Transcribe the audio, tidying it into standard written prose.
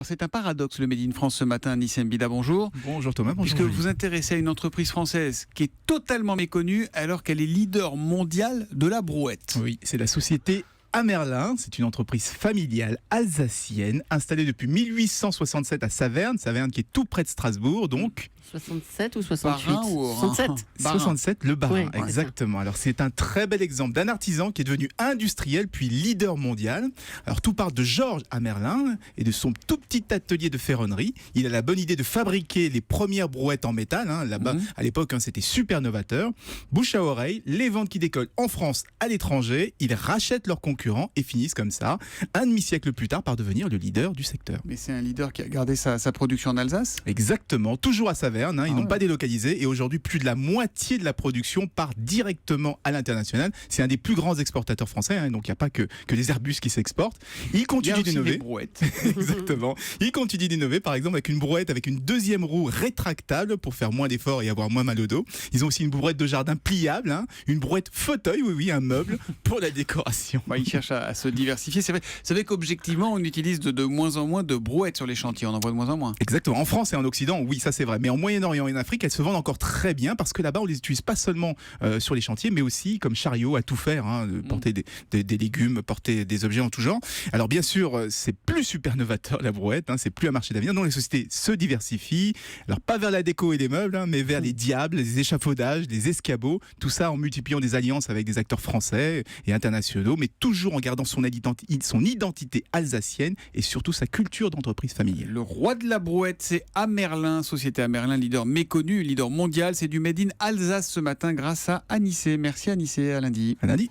C'est un paradoxe le Made in France ce matin, Nissem Bida, bonjour. Bonjour Thomas, bonjour. Puisque Julie. vous intéressez à une entreprise française qui est totalement méconnue alors qu'elle est leader mondial de la brouette. Oui, c'est la société Amerlin. C'est une entreprise familiale alsacienne installée depuis 1867 à Saverne. Saverne qui est tout près de Strasbourg, donc. 67 ou 68 Barin ou Oran 67. Barin. 67, le Barin, Oui, exactement. Alors c'est un très bel exemple d'un artisan qui est devenu industriel puis leader mondial. Alors tout part de Georges Amerlin et de son tout petit atelier de ferronnerie. Il a la bonne idée de fabriquer les premières brouettes en métal. Là-bas, à l'époque, c'était super novateur. Bouche à oreille, les ventes qui décollent en France, à l'étranger. Ils rachètent leurs concurrents et finissent comme ça, un demi-siècle plus tard, par devenir le leader du secteur. Mais c'est un leader qui a gardé sa production en Alsace. Exactement, toujours à Saverne, ils n'ont ouais. pas délocalisé et aujourd'hui plus de la moitié de la production part directement à l'international. C'est un des plus grands exportateurs français, donc il n'y a pas que les Airbus qui s'exportent. Il Il y a continue aussi d'innover. des brouettes. Exactement. Il continue d'innover, par exemple avec une brouette avec une deuxième roue rétractable pour faire moins d'efforts et avoir moins mal au dos. Ils ont aussi une brouette de jardin pliable, une brouette fauteuil, oui, un meuble pour la décoration. Ils cherchent à se diversifier. C'est vrai, vous savez qu'objectivement, on utilise de moins en moins de brouettes sur les chantiers. On en voit de moins en moins. Exactement. En France et en Occident, oui, ça c'est vrai. Mais en Moyen-Orient et en Afrique, elles se vendent encore très bien parce que là-bas, on les utilise pas seulement sur les chantiers, mais aussi comme chariot à tout faire, porter des légumes, porter des objets en tout genre. Alors bien sûr, c'est plus super novateur la brouette, c'est plus un marché d'avenir. Donc les sociétés se diversifient. Alors pas vers la déco et les meubles, mais vers les diables, les échafaudages, les escabeaux. Tout ça en multipliant des alliances avec des acteurs français et internationaux, mais toujours en gardant son identité alsacienne et surtout sa culture d'entreprise familiale. Le roi de la brouette, c'est Amerlin, société Amerlin, leader méconnu, leader mondial. C'est du Made in Alsace ce matin grâce à Anissé. Merci Anissé, à lundi. À lundi.